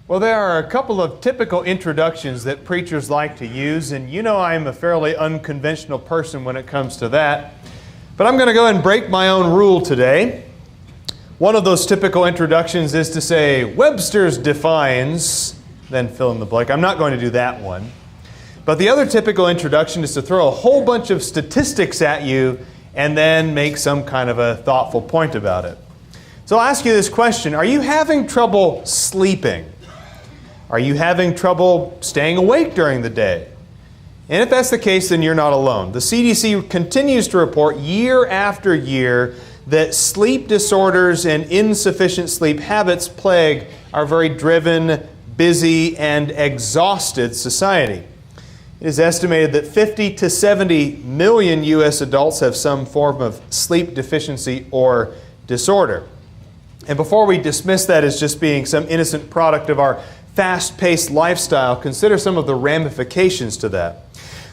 Well, there are a couple of typical introductions that preachers like to use, and you know I'm a fairly unconventional person when it comes to that. But I'm going to go and break my own rule today. One of those typical introductions is to say, Webster's defines, then fill in the blank. I'm not going to do that one. But the other typical introduction is to throw a whole bunch of statistics at you and then make some kind of a thoughtful point about it. So I'll ask you this question. Are you having trouble sleeping? Are you having trouble staying awake during the day? And if that's the case, then you're not alone. The CDC continues to report year after year that sleep disorders and insufficient sleep habits plague our very driven, busy, and exhausted society. It is estimated that 50 to 70 million U.S. adults have some form of sleep deficiency or disorder. And before we dismiss that as just being some innocent product of our fast-paced lifestyle, consider some of the ramifications to that.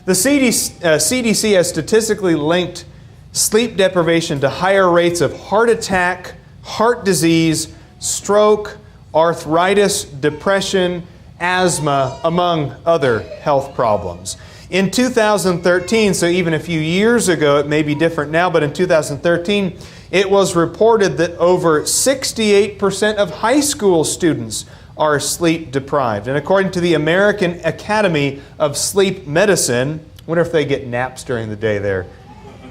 The CDC has statistically linked sleep deprivation to higher rates of heart attack, heart disease, stroke, arthritis, depression, asthma, among other health problems. In 2013, so even a few years ago, it may be different now, but in 2013, it was reported that over 68% of high school students are sleep deprived. And according to the American Academy of Sleep Medicine, I wonder if they get naps during the day there.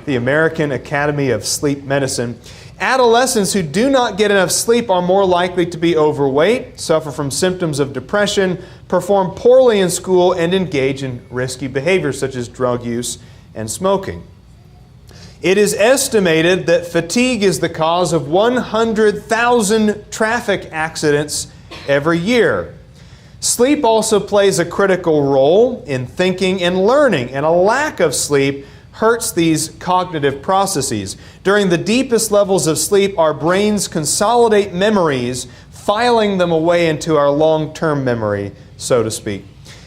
The American Academy of Sleep Medicine. Adolescents who do not get enough sleep are more likely to be overweight, suffer from symptoms of depression, perform poorly in school, and engage in risky behaviors such as drug use and smoking. It is estimated that fatigue is the cause of 100,000 traffic accidents every year. Sleep also plays a critical role in thinking and learning, and a lack of sleep hurts these cognitive processes. During the deepest levels of sleep, our brains consolidate memories, filing them away into our long-term memory, so to speak.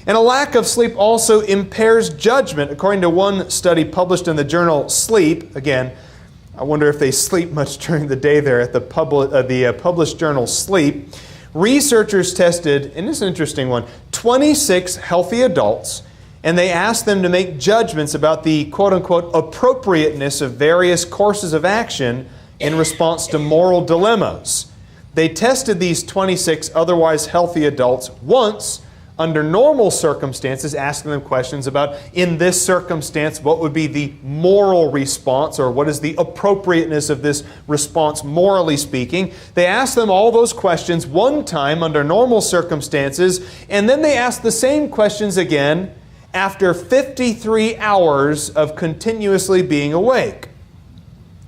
And a lack of sleep also impairs judgment. According to one study published in the journal Sleep, again, I wonder if they sleep much during the day there at the published journal Sleep, researchers tested, and this is an interesting one, 26 healthy adults, and they asked them to make judgments about the quote-unquote appropriateness of various courses of action in response to moral dilemmas. They tested these 26 otherwise healthy adults once under normal circumstances, asking them questions about, in this circumstance, what would be the moral response, or what is the appropriateness of this response, morally speaking. They asked them all those questions one time under normal circumstances, and then they asked the same questions again after 53 hours of continuously being awake.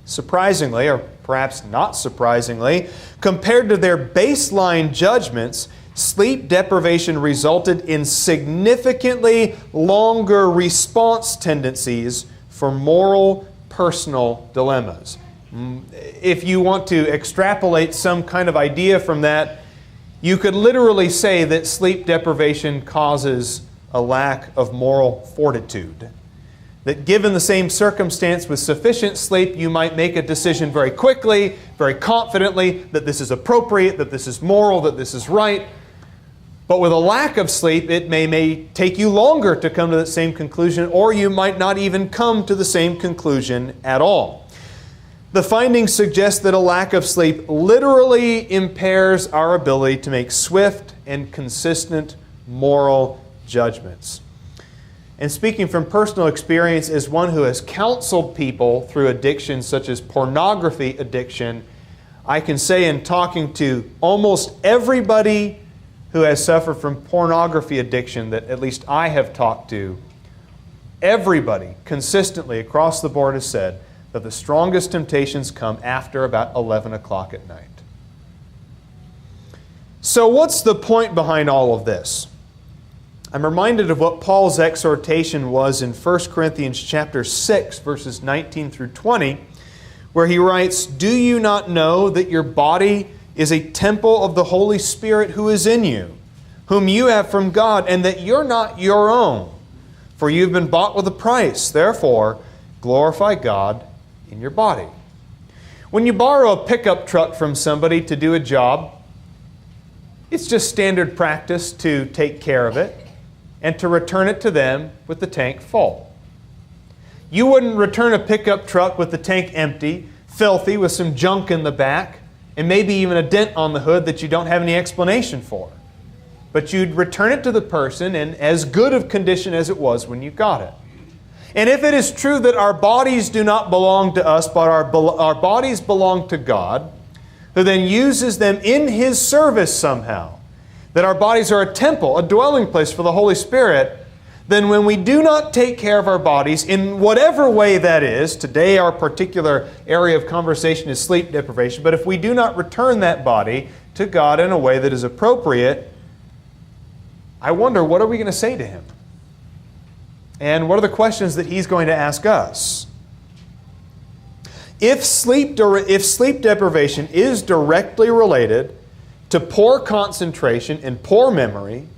Surprisingly, or perhaps not surprisingly, compared to their baseline judgments, sleep deprivation resulted in significantly longer response tendencies for moral, personal dilemmas. If you want to extrapolate some kind of idea from that, you could literally say that sleep deprivation causes a lack of moral fortitude. That given the same circumstance with sufficient sleep, you might make a decision very quickly, very confidently, that this is appropriate, that this is moral, that this is right. But with a lack of sleep, it may take you longer to come to that same conclusion, or you might not even come to the same conclusion at all. The findings suggest that a lack of sleep literally impairs our ability to make swift and consistent moral judgments. And speaking from personal experience as one who has counseled people through addictions such as pornography addiction, I can say in talking to almost everybody who has suffered from pornography addiction that at least I have talked to, everybody consistently across the board has said that the strongest temptations come after about 11 o'clock at night. So what's the point behind all of this? I'm reminded of what Paul's exhortation was in 1 Corinthians chapter 6, verses 19 through 20, where he writes, "Do you not know that your body is a temple of the Holy Spirit who is in you, whom you have from God, and that you're not your own? For you've been bought with a price. Therefore, glorify God in your body." When you borrow a pickup truck from somebody to do a job, it's just standard practice to take care of it and to return it to them with the tank full. You wouldn't return a pickup truck with the tank empty, filthy, with some junk in the back, and maybe even a dent on the hood that you don't have any explanation for. But you'd return it to the person in as good of condition as it was when you got it. And if it is true that our bodies do not belong to us, but our bodies belong to God, who then uses them in His service somehow, that our bodies are a temple, a dwelling place for the Holy Spirit, then when we do not take care of our bodies in whatever way that is, today our particular area of conversation is sleep deprivation, but if we do not return that body to God in a way that is appropriate, I wonder, what are we going to say to Him? And what are the questions that He's going to ask us? If sleep deprivation is directly related to poor concentration and poor memory,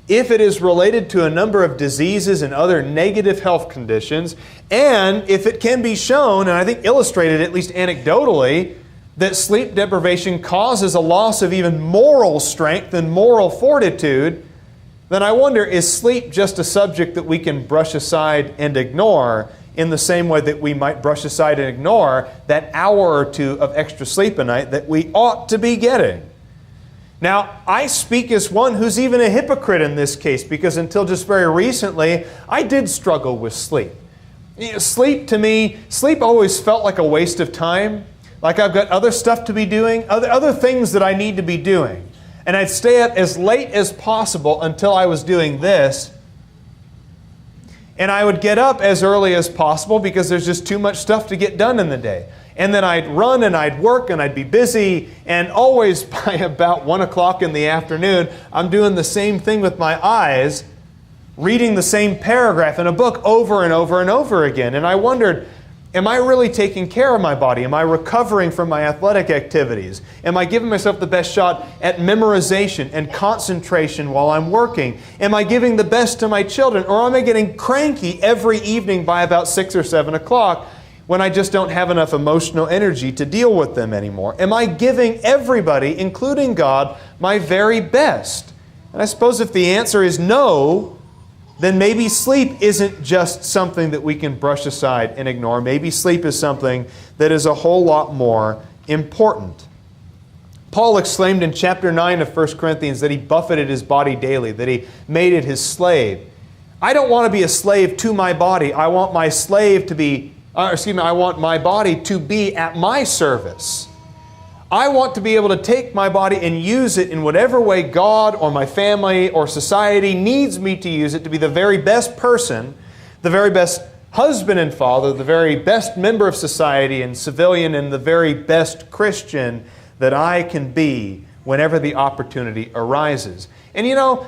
if it is related to a number of diseases and other negative health conditions, and if it can be shown, and I think illustrated at least anecdotally, that sleep deprivation causes a loss of even moral strength and moral fortitude, then I wonder, is sleep just a subject that we can brush aside and ignore in the same way that we might brush aside and ignore that hour or two of extra sleep a night that we ought to be getting? Now, I speak as one who's even a hypocrite in this case, because until just very recently, I did struggle with sleep. Sleep to me, sleep always felt like a waste of time, like I've got other stuff to be doing, other things that I need to be doing. And I'd stay up as late as possible until I was doing this. And I would get up as early as possible because there's just too much stuff to get done in the day. And then I'd run and I'd work and I'd be busy, and always by about 1 o'clock in the afternoon, I'm doing the same thing with my eyes, reading the same paragraph in a book over and over and over again. And I wondered, am I really taking care of my body? Am I recovering from my athletic activities? Am I giving myself the best shot at memorization and concentration while I'm working? Am I giving the best to my children? Or am I getting cranky every evening by about 6 or 7 o'clock when I just don't have enough emotional energy to deal with them anymore? Am I giving everybody, including God, my very best? And I suppose if the answer is no, then maybe sleep isn't just something that we can brush aside and ignore. Maybe sleep is something that is a whole lot more important. Paul exclaimed in chapter 9 of 1 Corinthians that he buffeted his body daily, that he made it his slave. I don't want to be a slave to my body. I want my slave to be, I want my body to be at my service. I want to be able to take my body and use it in whatever way God or my family or society needs me to use it to be the very best person, the very best husband and father, the very best member of society and civilian, and the very best Christian that I can be whenever the opportunity arises. And you know,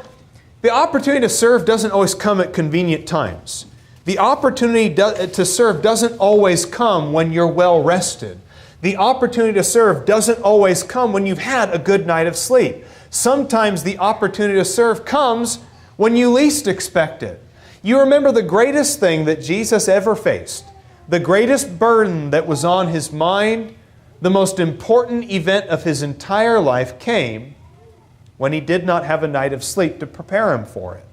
the opportunity to serve doesn't always come at convenient times. The opportunity to serve doesn't always come when you're well rested. The opportunity to serve doesn't always come when you've had a good night of sleep. Sometimes the opportunity to serve comes when you least expect it. You remember the greatest thing that Jesus ever faced, the greatest burden that was on His mind, the most important event of His entire life came when He did not have a night of sleep to prepare Him for it.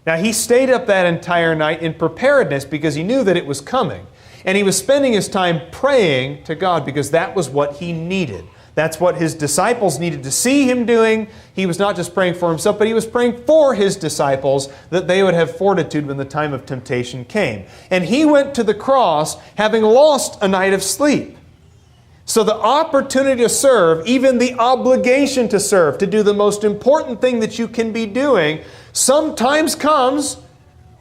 Now, He stayed up that entire night in preparedness because He knew that it was coming. And He was spending His time praying to God because that was what He needed. That's what His disciples needed to see Him doing. He was not just praying for Himself, but He was praying for His disciples that they would have fortitude when the time of temptation came. And He went to the cross having lost a night of sleep. So the opportunity to serve, even the obligation to serve, to do the most important thing that you can be doing, sometimes comes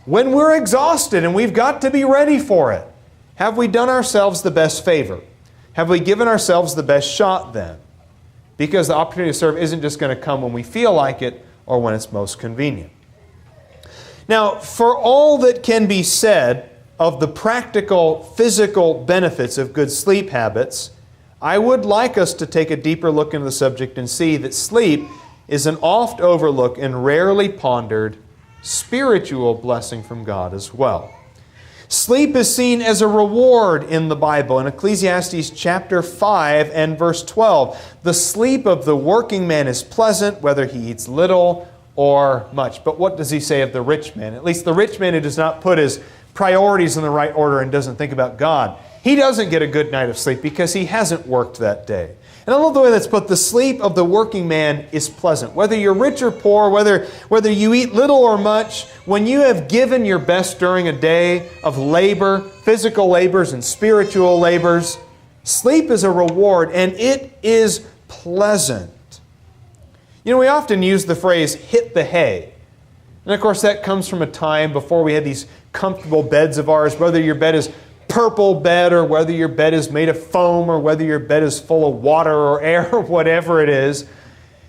when we're exhausted and we've got to be ready for it. Have we done ourselves the best favor? Have we given ourselves the best shot then? Because the opportunity to serve isn't just going to come when we feel like it or when it's most convenient. Now, for all that can be said of the practical, physical benefits of good sleep habits, I would like us to take a deeper look into the subject and see that sleep is an oft overlooked and rarely pondered spiritual blessing from God as well. Sleep is seen as a reward in the Bible. In Ecclesiastes chapter 5 and verse 12, the sleep of the working man is pleasant, whether he eats little or much. But what does he say of the rich man? At least the rich man who does not put his priorities in the right order and doesn't think about God. He doesn't get a good night of sleep because he hasn't worked that day. And I love the way that's put. The sleep of the working man is pleasant. Whether you're rich or poor, whether you eat little or much, when you have given your best during a day of labor, physical labors and spiritual labors, sleep is a reward and it is pleasant. You know, we often use the phrase, hit the hay. And of course that comes from a time before we had these comfortable beds of ours, whether your bed is purple bed or whether your bed is made of foam or whether your bed is full of water or air or whatever it is.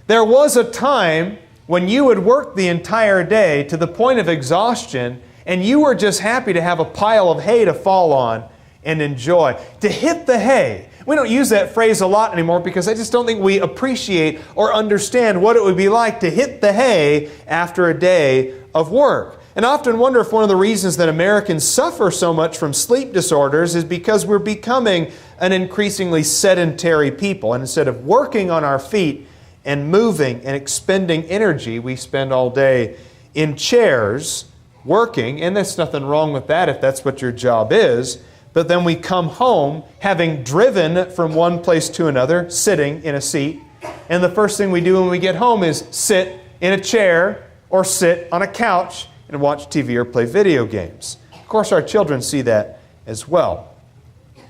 There was a time when you would work the entire day to the point of exhaustion and you were just happy to have a pile of hay to fall on and enjoy. To hit the hay. We don't use that phrase a lot anymore because I just don't think we appreciate or understand what it would be like to hit the hay after a day of work. And I often wonder if one of the reasons that Americans suffer so much from sleep disorders is because we're becoming an increasingly sedentary people. And instead of working on our feet and moving and expending energy, we spend all day in chairs working. And there's nothing wrong with that if that's what your job is. But then we come home having driven from one place to another, sitting in a seat. And the first thing we do when we get home is sit in a chair or sit on a couch and watch TV or play video games. Of course, our children see that as well.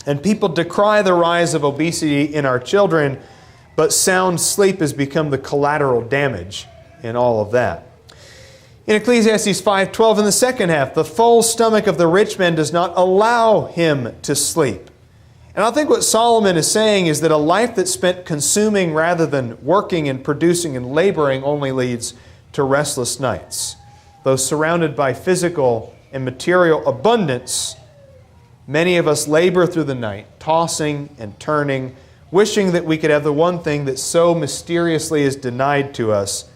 And people decry the rise of obesity in our children, but sound sleep has become the collateral damage in all of that. In Ecclesiastes 5:12, in the second half, the full stomach of the rich man does not allow him to sleep. And I think what Solomon is saying is that a life that's spent consuming rather than working and producing and laboring only leads to restless nights. Though surrounded by physical and material abundance, many of us labor through the night, tossing and turning, wishing that we could have the one thing that so mysteriously is denied to us,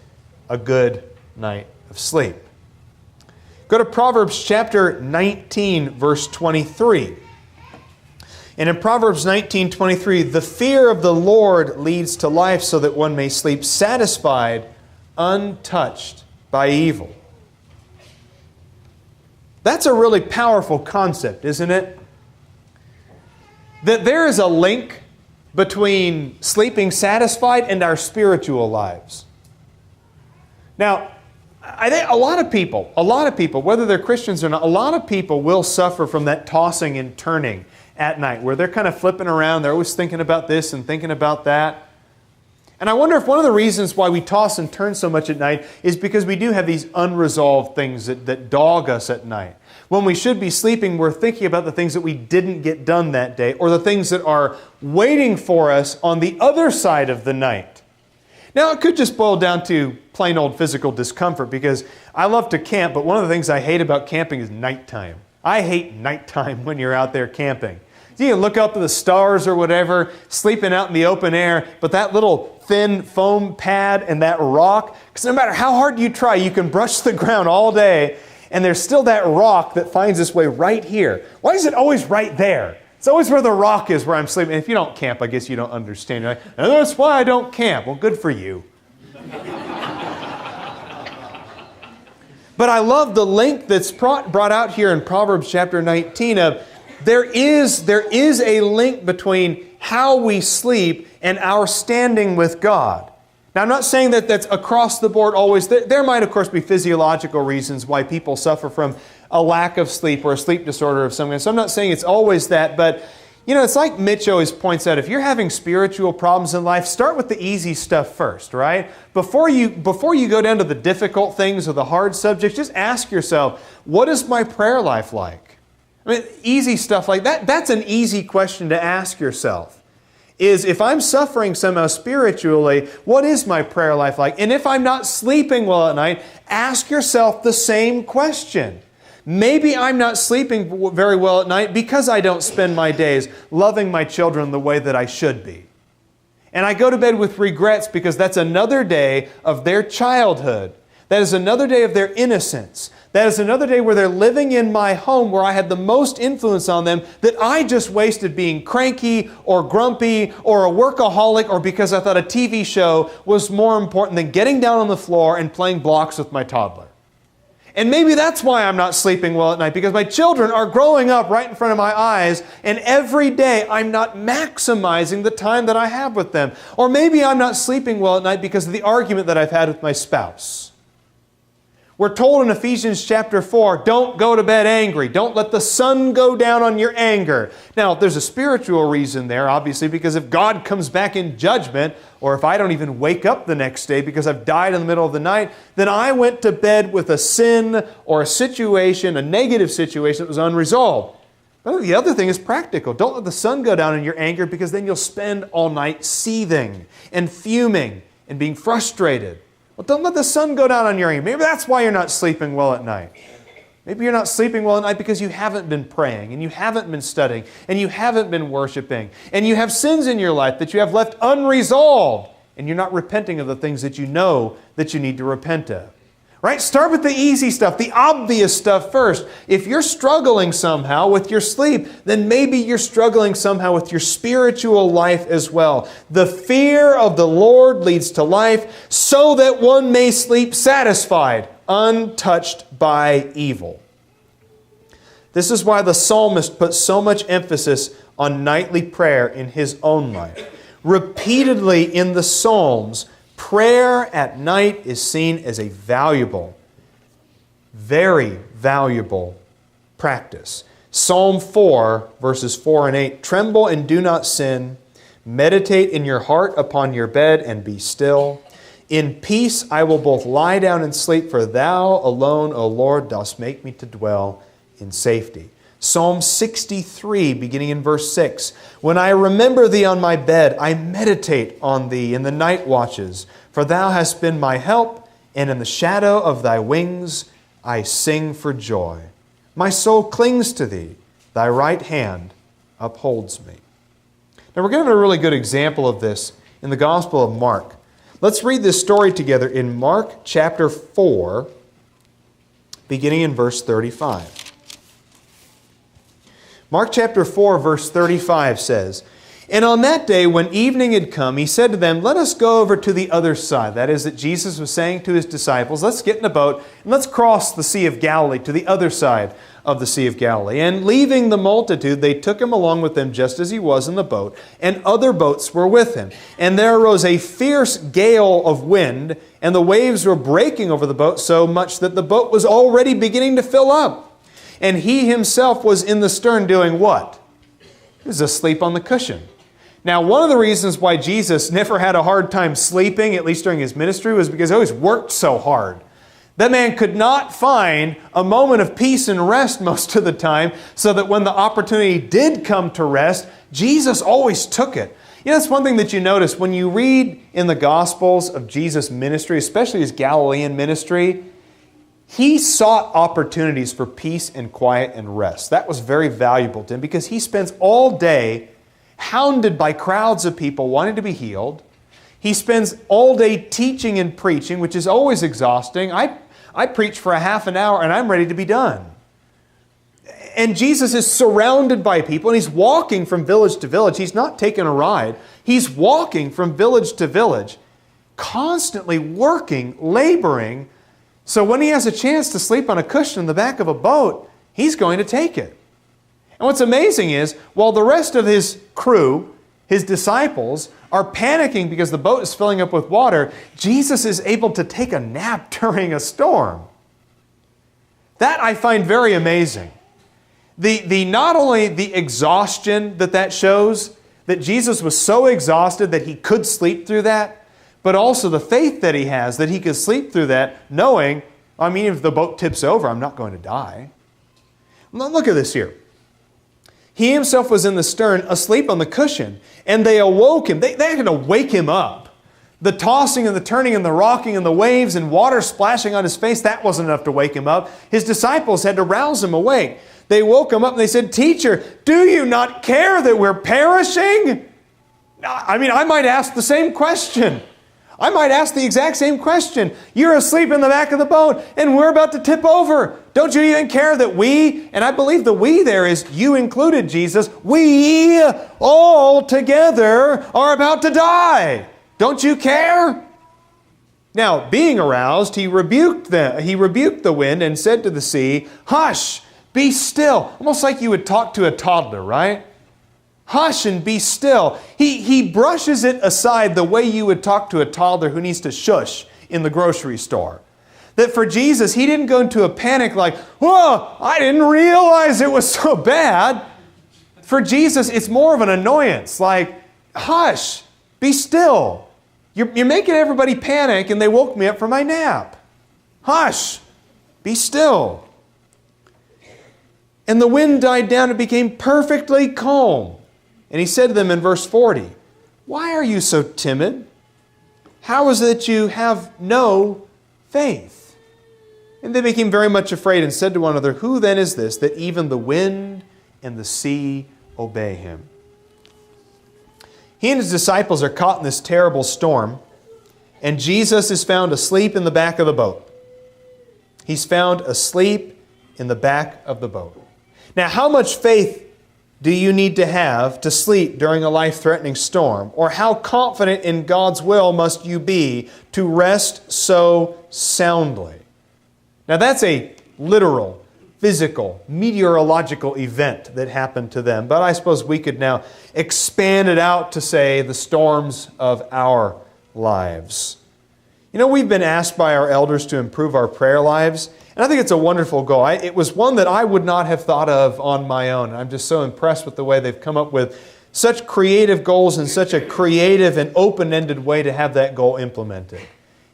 a good night of sleep. Go to Proverbs chapter 19, verse 23. And in Proverbs 19:23, the fear of the Lord leads to life so that one may sleep satisfied, untouched by evil. That's a really powerful concept, isn't it? That there is a link between sleeping satisfied and our spiritual lives. Now, I think a lot of people, whether they're Christians or not, a lot of people will suffer from that tossing and turning at night, where they're kind of flipping around, they're always thinking about this and thinking about that. And I wonder if one of the reasons why we toss and turn so much at night is because we do have these unresolved things that dog us at night. When we should be sleeping, we're thinking about the things that we didn't get done that day, or the things that are waiting for us on the other side of the night. Now, it could just boil down to plain old physical discomfort, because I love to camp, but one of the things I hate about camping is nighttime. I hate nighttime when you're out there camping. You can look up at the stars or whatever, sleeping out in the open air, but that little thin foam pad and that rock, because no matter how hard you try, you can brush the ground all day, and there's still that rock that finds its way right here. Why is it always right there? It's always where the rock is where I'm sleeping. And if you don't camp, I guess you don't understand. You're like, oh, that's why I don't camp. Well, good for you. But I love the link that's brought out here in Proverbs chapter 19 of there is a link between how we sleep and our standing with God. Now, I'm not saying that that's across the board always. There might, of course, be physiological reasons why people suffer from a lack of sleep or a sleep disorder of some kind. So I'm not saying it's always that, but you know, it's like Mitch always points out, if you're having spiritual problems in life, start with the easy stuff first, right? Before you go down to the difficult things or the hard subjects, just ask yourself, what is my prayer life like? I mean, easy stuff like that, that's an easy question to ask yourself. Is if I'm suffering somehow spiritually, what is my prayer life like? And if I'm not sleeping well at night, ask yourself the same question. Maybe I'm not sleeping very well at night because I don't spend my days loving my children the way that I should be. And I go to bed with regrets because that's another day of their childhood. That is another day of their innocence. That is another day where they're living in my home where I had the most influence on them that I just wasted being cranky or grumpy or a workaholic or because I thought a TV show was more important than getting down on the floor and playing blocks with my toddler. And maybe that's why I'm not sleeping well at night, because my children are growing up right in front of my eyes, and every day I'm not maximizing the time that I have with them. Or maybe I'm not sleeping well at night because of the argument that I've had with my spouse. We're told in Ephesians chapter 4, don't go to bed angry. Don't let the sun go down on your anger. Now, there's a spiritual reason there, obviously, because if God comes back in judgment, or if I don't even wake up the next day because I've died in the middle of the night, then I went to bed with a sin or a situation, a negative situation that was unresolved. But the other thing is practical. Don't let the sun go down in your anger, because then you'll spend all night seething and fuming and being frustrated. Well, don't let the sun go down on your anger. Maybe that's why you're not sleeping well at night. Maybe you're not sleeping well at night because you haven't been praying, and you haven't been studying, and you haven't been worshiping, and you have sins in your life that you have left unresolved, and you're not repenting of the things that you know that you need to repent of. Right? Start with the easy stuff, the obvious stuff first. If you're struggling somehow with your sleep, then maybe you're struggling somehow with your spiritual life as well. The fear of the Lord leads to life, so that one may sleep satisfied, untouched by evil. This is why the psalmist puts so much emphasis on nightly prayer in his own life. Repeatedly in the Psalms, prayer at night is seen as a valuable, very valuable practice. Psalm 4, verses 4 and 8, tremble and do not sin. Meditate in your heart upon your bed and be still. In peace I will both lie down and sleep, for thou alone, O Lord, dost make me to dwell in safety. Psalm 63, beginning in verse 6. When I remember thee on my bed, I meditate on thee in the night watches. For thou hast been my help, and in the shadow of thy wings I sing for joy. My soul clings to thee, thy right hand upholds me. Now we're going to have a really good example of this in the Gospel of Mark. Let's read this story together in Mark chapter 4, beginning in verse 35. Mark chapter 4, verse 35 says, and on that day, when evening had come, he said to them, let us go over to the other side. That is, that Jesus was saying to his disciples, let's get in a boat and let's cross the Sea of Galilee to the other side of the Sea of Galilee. And leaving the multitude, they took him along with them just as he was in the boat, and other boats were with him. And there arose a fierce gale of wind, and the waves were breaking over the boat so much that the boat was already beginning to fill up. And he himself was in the stern doing what? He was asleep on the cushion. Now, one of the reasons why Jesus never had a hard time sleeping, at least during his ministry, was because he always worked so hard. That man could not find a moment of peace and rest most of the time, so that when the opportunity did come to rest, Jesus always took it. You know, that's one thing that you notice when you read in the Gospels of Jesus' ministry, especially his Galilean ministry. He sought opportunities for peace and quiet and rest. That was very valuable to him, because he spends all day hounded by crowds of people wanting to be healed. He spends all day teaching and preaching, which is always exhausting. I preach for a half an hour and I'm ready to be done. And Jesus is surrounded by people, and he's walking from village to village. He's not taking a ride. He's walking from village to village, constantly working, laboring. So when he has a chance to sleep on a cushion in the back of a boat, he's going to take it. And what's amazing is, while the rest of his crew, his disciples, are panicking because the boat is filling up with water, Jesus is able to take a nap during a storm. That I find very amazing. Not only the exhaustion that shows, that Jesus was so exhausted that he could sleep through that, but also the faith that he has that he could sleep through that, knowing, if the boat tips over, I'm not going to die. Look at this here. He himself was in the stern, asleep on the cushion, and they awoke him. They had to wake him up. The tossing and the turning and the rocking and the waves and water splashing on his face, that wasn't enough to wake him up. His disciples had to rouse him awake. They woke him up and they said, "Teacher, do you not care that we're perishing?" I might ask the same question. I might ask the exact same question. You're asleep in the back of the boat and we're about to tip over. Don't you even care that we, and I believe the we there is you included, Jesus, we all together are about to die. Don't you care? Now, being aroused, he rebuked the wind and said to the sea, "Hush, be still." Almost like you would talk to a toddler, right? Hush and be still. He brushes it aside the way you would talk to a toddler who needs to shush in the grocery store. That for Jesus, he didn't go into a panic like, "Whoa, I didn't realize it was so bad." For Jesus, it's more of an annoyance, like, "Hush, be still. You're making everybody panic and they woke me up from my nap. Hush, be still." And the wind died down and became perfectly calm. And he said to them in verse 40, "Why are you so timid? How is it that you have no faith?" And they became very much afraid and said to one another, "Who then is this that even the wind and the sea obey him?" He and his disciples are caught in this terrible storm, and Jesus is found asleep in the back of the boat. He's found asleep in the back of the boat. Now, how much faith do you need to have to sleep during a life-threatening storm? Or how confident in God's will must you be to rest so soundly? Now, that's a literal, physical, meteorological event that happened to them. But I suppose we could now expand it out to say the storms of our lives. You know, we've been asked by our elders to improve our prayer lives, and I think it's a wonderful goal. It was one that I would not have thought of on my own. I'm just so impressed with the way they've come up with such creative goals and such a creative and open-ended way to have that goal implemented.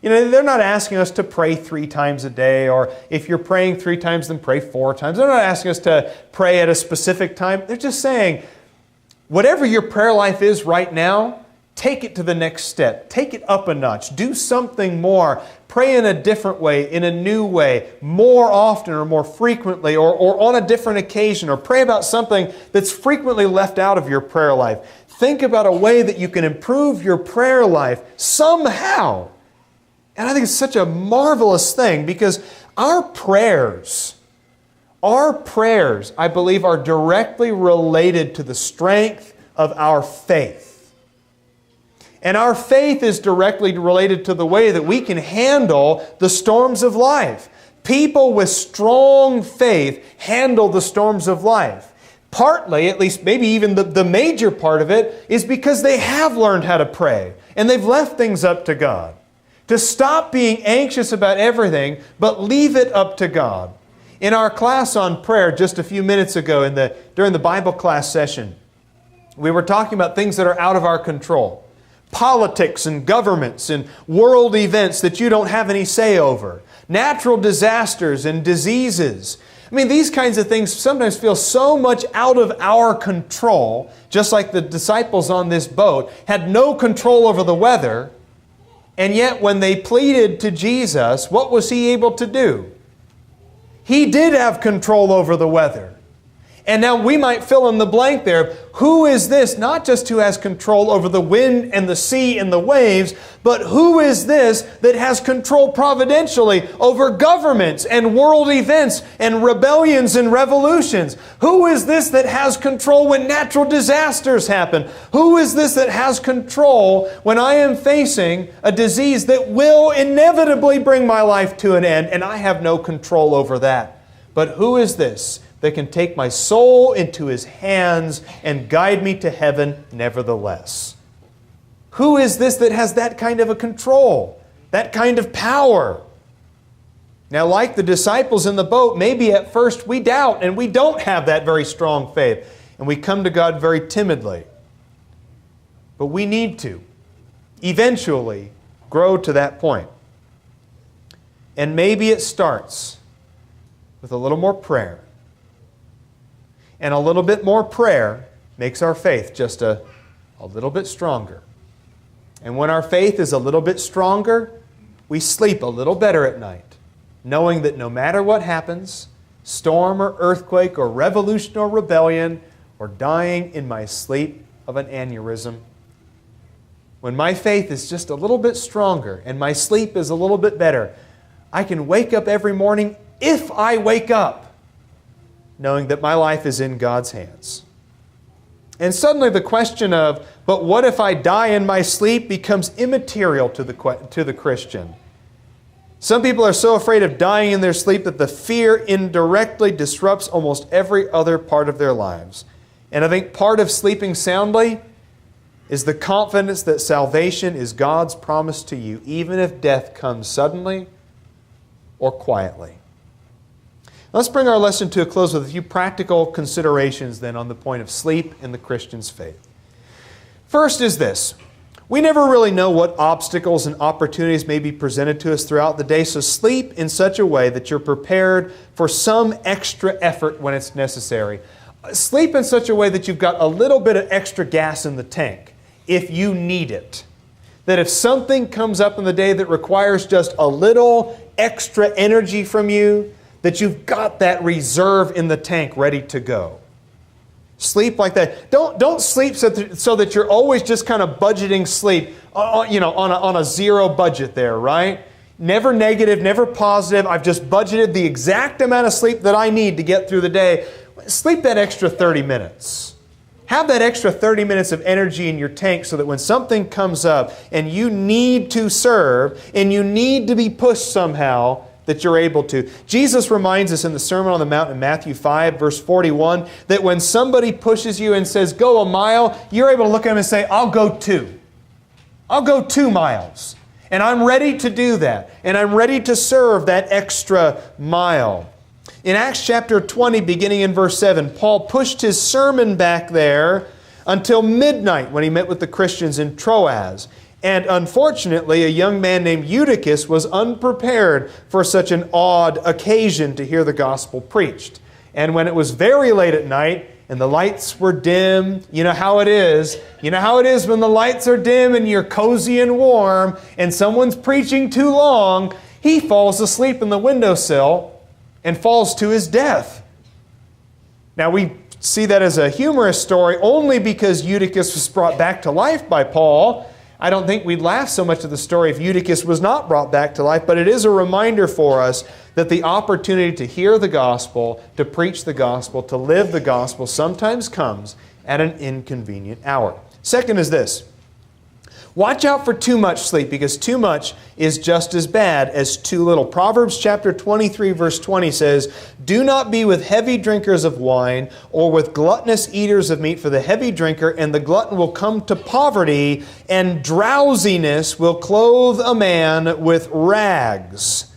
You know, they're not asking us to pray 3 times a day, or if you're praying 3 times, then pray 4 times. They're not asking us to pray at a specific time. They're just saying, whatever your prayer life is right now, take it to the next step. Take it up a notch. Do something more. Pray in a different way, in a new way, more often or more frequently, or on a different occasion, or pray about something that's frequently left out of your prayer life. Think about a way that you can improve your prayer life somehow. And I think it's such a marvelous thing, because our prayers, I believe, are directly related to the strength of our faith. And our faith is directly related to the way that we can handle the storms of life. People with strong faith handle the storms of life. Partly, at least maybe even the major part of it, is because they have learned how to pray. And they've left things up to God. To stop being anxious about everything, but leave it up to God. In our class on prayer just a few minutes ago during the Bible class session, we were talking about things that are out of our control. Politics and governments and world events that you don't have any say over. Natural disasters and diseases. I mean, these kinds of things sometimes feel so much out of our control, just like the disciples on this boat had no control over the weather, and yet when they pleaded to Jesus, what was He able to do? He did have control over the weather. And now we might fill in the blank there. Who is this? Not just who has control over the wind and the sea and the waves, but who is this that has control providentially over governments and world events and rebellions and revolutions? Who is this that has control when natural disasters happen? Who is this that has control when I am facing a disease that will inevitably bring my life to an end and I have no control over that? But who is this that can take my soul into His hands and guide me to heaven nevertheless? Who is this that has that kind of a control, that kind of power? Now, like the disciples in the boat, maybe at first we doubt and we don't have that very strong faith, and we come to God very timidly. But we need to eventually grow to that point. And maybe it starts with a little more prayer. And a little bit more prayer makes our faith just a little bit stronger. And when our faith is a little bit stronger, we sleep a little better at night, knowing that no matter what happens, storm or earthquake or revolution or rebellion or dying in my sleep of an aneurysm, when my faith is just a little bit stronger and my sleep is a little bit better, I can wake up every morning, if I wake up, knowing that my life is in God's hands. And suddenly the question of, but what if I die in my sleep, becomes immaterial to the Christian. Some people are so afraid of dying in their sleep that the fear indirectly disrupts almost every other part of their lives. And I think part of sleeping soundly is the confidence that salvation is God's promise to you, even if death comes suddenly or quietly. Let's bring our lesson to a close with a few practical considerations then on the point of sleep in the Christian's faith. First is this. We never really know what obstacles and opportunities may be presented to us throughout the day, so sleep in such a way that you're prepared for some extra effort when it's necessary. Sleep in such a way that you've got a little bit of extra gas in the tank if you need it. That if something comes up in the day that requires just a little extra energy from you, that you've got that reserve in the tank ready to go. Sleep like that. Don't sleep so that you're always just kind of budgeting sleep, on a zero budget there, right? Never negative, never positive. I've just budgeted the exact amount of sleep that I need to get through the day. Sleep that extra 30 minutes. Have that extra 30 minutes of energy in your tank so that when something comes up and you need to serve and you need to be pushed somehow, that you're able to. Jesus reminds us in the Sermon on the Mount in Matthew 5, verse 41, that when somebody pushes you and says, go a mile, you're able to look at them and say, I'll go 2. I'll go 2 miles. And I'm ready to do that. And I'm ready to serve that extra mile. In Acts chapter 20, beginning in verse 7, Paul pushed his sermon back there until midnight when he met with the Christians in Troas. And unfortunately, a young man named Eutychus was unprepared for such an odd occasion to hear the gospel preached. And when it was very late at night and the lights were dim, you know how it is. You know how it is when the lights are dim and you're cozy and warm and someone's preaching too long, he falls asleep in the windowsill and falls to his death. Now we see that as a humorous story only because Eutychus was brought back to life by Paul. I don't think we'd laugh so much at the story if Eutychus was not brought back to life, but it is a reminder for us that the opportunity to hear the gospel, to preach the gospel, to live the gospel sometimes comes at an inconvenient hour. Second is this. Watch out for too much sleep, because too much is just as bad as too little. Proverbs chapter 23 verse 20 says, do not be with heavy drinkers of wine or with gluttonous eaters of meat, for the heavy drinker and the glutton will come to poverty, and drowsiness will clothe a man with rags.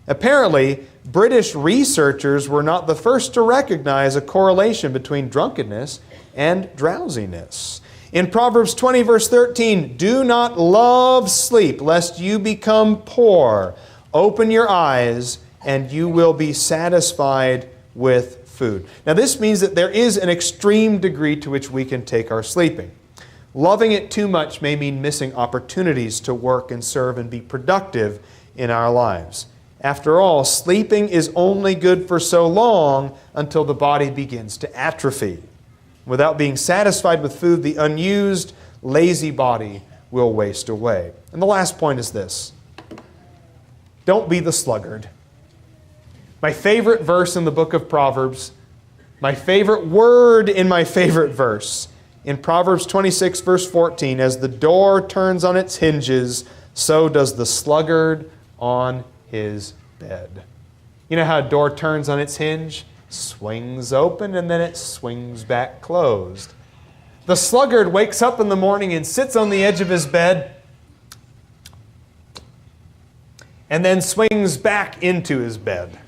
Apparently, British researchers were not the first to recognize a correlation between drunkenness and drowsiness. In Proverbs 20, verse 13, do not love sleep, lest you become poor. Open your eyes, and you will be satisfied with food. Now, this means that there is an extreme degree to which we can take our sleeping. Loving it too much may mean missing opportunities to work and serve and be productive in our lives. After all, sleeping is only good for so long until the body begins to atrophy. Without being satisfied with food, the unused, lazy body will waste away. And the last point is this. Don't be the sluggard. My favorite verse in the book of Proverbs, my favorite word in my favorite verse, in Proverbs 26, verse 14, as the door turns on its hinges, so does the sluggard on his bed. You know how a door turns on its hinge? Swings open and then it swings back closed. The sluggard wakes up in the morning and sits on the edge of his bed and then swings back into his bed.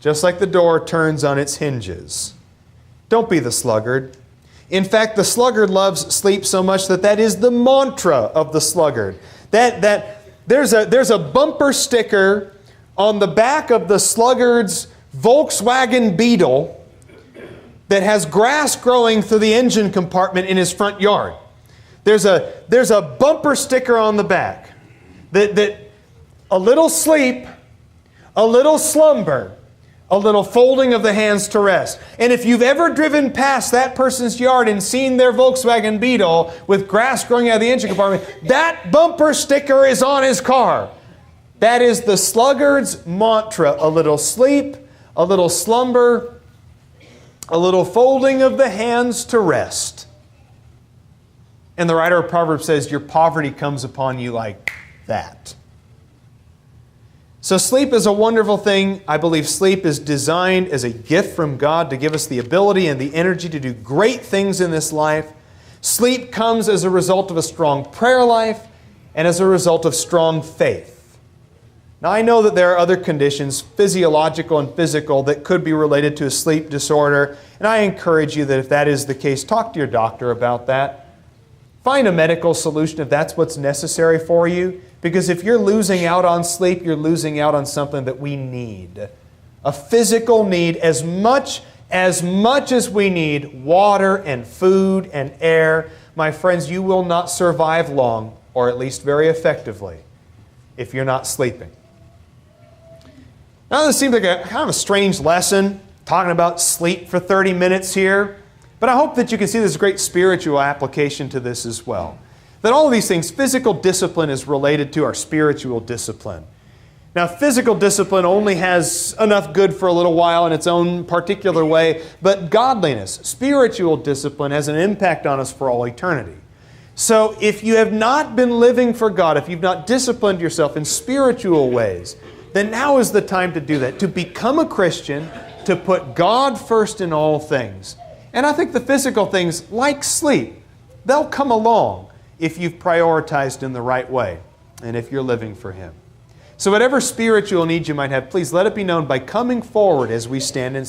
Just like the door turns on its hinges. Don't be the sluggard. In fact, the sluggard loves sleep so much that is the mantra of the sluggard. There's a bumper sticker on the back of the sluggard's Volkswagen Beetle that has grass growing through the engine compartment in his front yard. There's a bumper sticker on the back that a little sleep, a little slumber, A little folding of the hands to rest. And if you've ever driven past that person's yard and seen their Volkswagen Beetle with grass growing out of the engine compartment, that bumper sticker is on his car. That is the sluggard's mantra. A little sleep, a little slumber, a little folding of the hands to rest. And the writer of Proverbs says, your poverty comes upon you like that. So sleep is a wonderful thing. I believe sleep is designed as a gift from God to give us the ability and the energy to do great things in this life. Sleep comes as a result of a strong prayer life and as a result of strong faith. Now I know that there are other conditions, physiological and physical, that could be related to a sleep disorder. And I encourage you that if that is the case, talk to your doctor about that. Find a medical solution if that's what's necessary for you. Because if you're losing out on sleep, you're losing out on something that we need. A physical need as much as we need water and food and air. My friends, you will not survive long, or at least very effectively, if you're not sleeping. Now this seems like a kind of a strange lesson, talking about sleep for 30 minutes here. But I hope that you can see there's a great spiritual application to this as well. That all of these things, physical discipline is related to our spiritual discipline. Now, physical discipline only has enough good for a little while in its own particular way, but godliness, spiritual discipline, has an impact on us for all eternity. So if you have not been living for God, if you've not disciplined yourself in spiritual ways, then now is the time to do that, to become a Christian, to put God first in all things. And I think the physical things, like sleep, they'll come along if you've prioritized in the right way and if you're living for Him. So whatever spiritual needs you might have, please let it be known by coming forward as we stand and